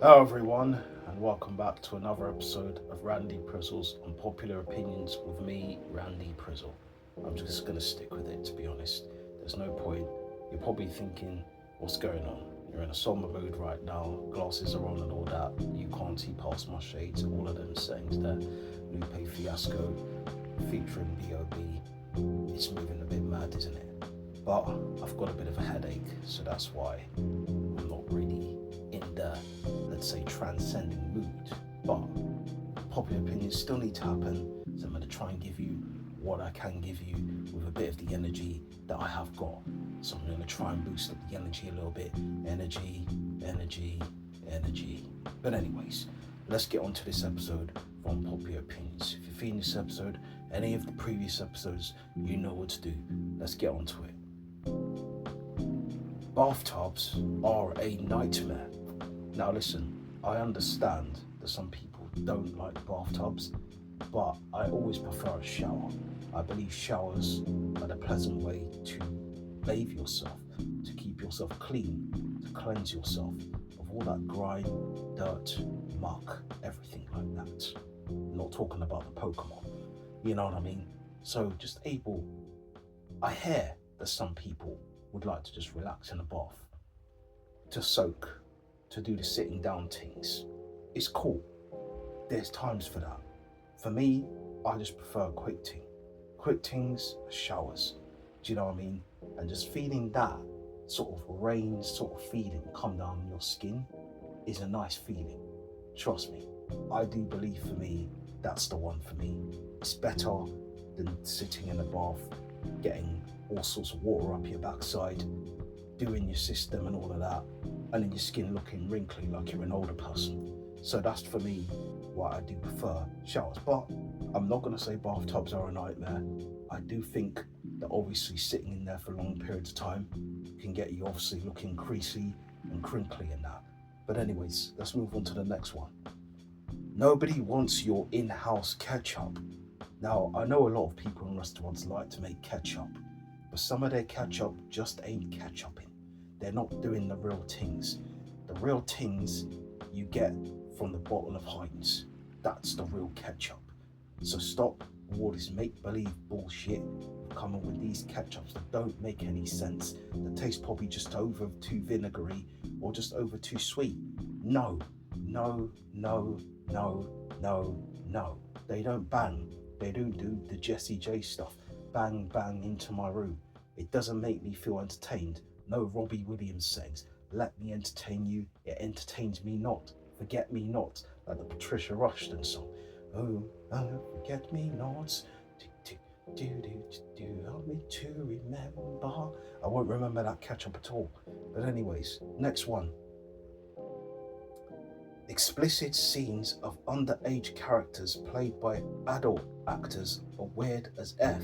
Hello everyone, and welcome back to another episode of Randy Prizzle's Unpopular Opinions with me, Randy Prizzle. I'm just going to stick with it, to be honest. There's no point. You're probably thinking, what's going on? You're in a somber mood right now, glasses are on and all that, you can't see past my shades, all of them sayings there. Lupe Fiasco featuring B.O.B. It's moving a bit mad, isn't it? But I've got a bit of a headache, so that's why I'm not really in the, let's say, transcending mood. But popular opinions still need to happen, so I'm going to try and give you what I can give you with a bit of the energy that I have got. So I'm going to try and boost up the energy a little bit. Energy. But anyways, let's get on to this episode of Unpopular Opinions. If you're feeling this episode, any of the previous episodes, you know what to do. Let's get on to it. Bathtubs are a nightmare. Now listen, I understand that some people don't like bathtubs, but I always prefer a shower. I believe showers are the pleasant way to bathe yourself, to keep yourself clean, to cleanse yourself of all that grime, dirt, muck, everything like that. I'm not talking about the Pokemon, you know what I mean? So I hear that some people would like to just relax in a bath, to soak, to do the sitting down things. It's cool. There's times for that. For me, I just prefer quick things, showers. Do you know what I mean? And just feeling that sort of rain sort of feeling come down your skin is a nice feeling. Trust me, I do believe for me, that's the one for me. It's better than sitting in a bath, getting all sorts of water up your backside, doing your system and all of that, and then your skin looking wrinkly like you're an older person. So that's for me why I do prefer showers. But I'm not going to say bathtubs are a nightmare. I do think that obviously sitting in there for long periods of time can get you obviously looking creasy and crinkly and that. But anyways, let's move on to the next one. Nobody wants your in-house ketchup. Now, I know a lot of people in restaurants like to make ketchup, but some of their ketchup just ain't ketchuping. They're not doing the real things. The real things you get from the bottle of Heinz. That's the real ketchup. So stop all this make-believe bullshit coming with these ketchups that don't make any sense, that taste probably just over too vinegary or just over too sweet. No. They don't bang. They don't do the Jessie J stuff. Bang, bang into my room. It doesn't make me feel entertained. No Robbie Williams sayings, let me entertain you, it entertains me not. Forget me not, like the Patricia Rushton song. Oh, forget me not. Help me to remember. I won't remember that ketchup at all. But anyways, next one. Explicit scenes of underage characters played by adult actors are weird as F.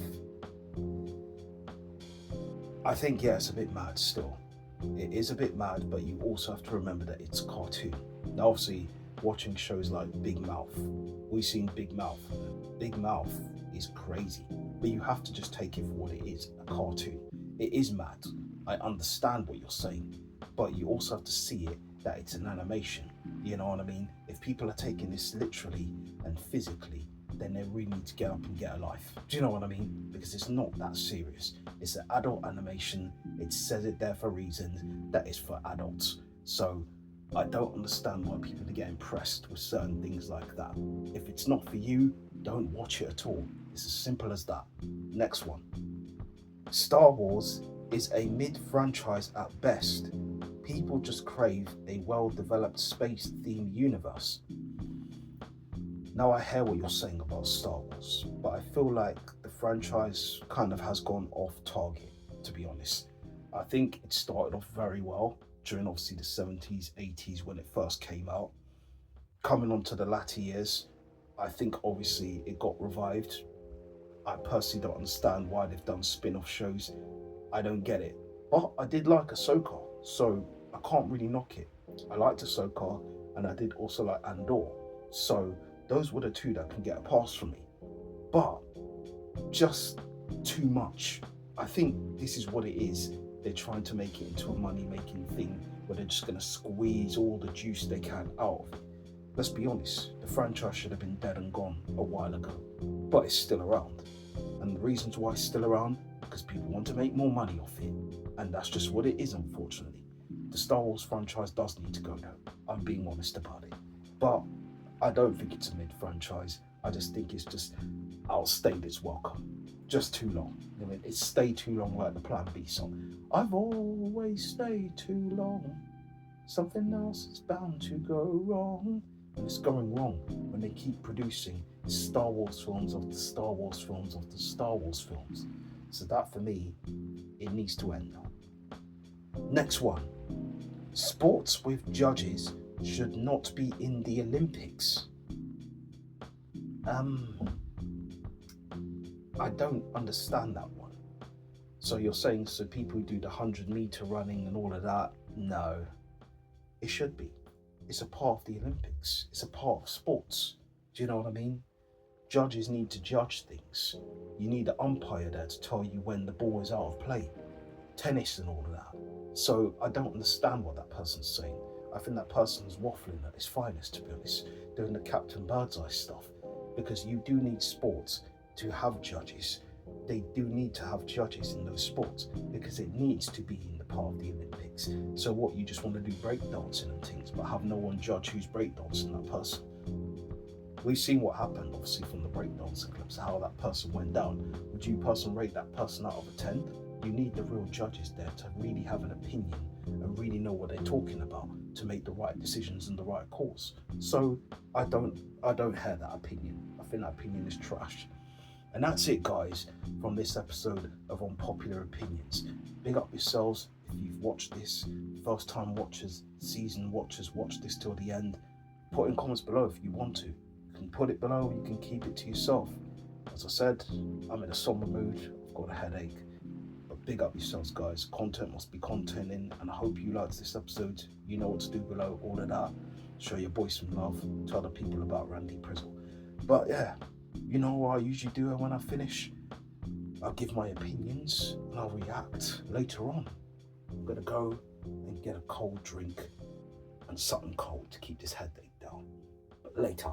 I think, yeah, it's a bit mad still. It is a bit mad, but you also have to remember that it's a cartoon. Now, obviously, watching shows like Big Mouth, we've seen Big Mouth. Big Mouth is crazy, but you have to just take it for what it is, a cartoon. It is mad. I understand what you're saying, but you also have to see it that it's an animation. You know what I mean? If people are taking this literally and physically, then they really need to get up and get a life. Do you know what I mean? Because it's not that serious. It's an adult animation. It says it there for a reason, that it's for adults. So I don't understand why people get impressed with certain things like that. If it's not for you, don't watch it at all. It's as simple as that. Next one. Star Wars is a mid-franchise at best. People just crave a well-developed space-themed universe. Now, I hear what you're saying about Star Wars, but I feel like the franchise kind of has gone off target, to be honest. I think it started off very well during obviously the 70s, 80s when it first came out. Coming on to the latter years, I think obviously it got revived. I personally don't understand why they've done spin-off shows. I don't get it. But I did like Ahsoka, so I can't really knock it. I liked Ahsoka, and I did also like Andor. So those were the two that can get a pass from me. But just too much. I think this is what it is. They're trying to make it into a money-making thing where they're just going to squeeze all the juice they can out of it. Let's be honest, the franchise should have been dead and gone a while ago, but it's still around. And the reasons why it's still around, because people want to make more money off it. And that's just what it is, unfortunately. The Star Wars franchise does need to go now. I'm being honest about it. But I don't think it's a mid-franchise. I just think it's just outstayed its welcome. Just too long. I mean, it's stayed too long like the Plan B song. I've always stayed too long. Something else is bound to go wrong. And it's going wrong when they keep producing Star Wars films of the Star Wars films of the Star Wars films. So that, for me, it needs to end now. Next one. Sports with judges should not be in the Olympics. I don't understand that one. So you're saying, so people who do the 100-meter running and all of that? No, it should be. It's a part of the Olympics. It's a part of sports. Do you know what I mean? Judges need to judge things. You need an umpire there to tell you when the ball is out of play. Tennis and all of that. So I don't understand what that person's saying. I think that person's waffling at his finest, to be honest, doing the Captain Birdseye stuff. Because you do need sports to have judges. They do need to have judges in those sports because it needs to be in the part of the Olympics. So what, you just want to do breakdancing and things, but have no one judge who's breakdancing that person? We've seen what happened, obviously, from the breakdancing clips, how that person went down. Would you personally rate that person out of a 10? You need the real judges there to really have an opinion and really know what they're talking about to make the right decisions and the right calls. So I don't hear that opinion. I think that opinion is trash. And that's it, guys, from this episode of Unpopular Opinions. Big up yourselves if you've watched this. First time watchers, season watchers, watch this till the end. Put in comments below if you want to. You can put it below, you can keep it to yourself. As I said, I'm in a somber mood, I've got a headache. But big up yourselves, guys. Content must be contenting, and I hope you liked this episode. You know what to do below, all of that. Show your boys some love. Tell the people about Randy Prizzle. But yeah, you know what I usually do when I finish? I'll give my opinions and I'll react later on. I'm going to go and get a cold drink and something cold to keep this headache down. But later.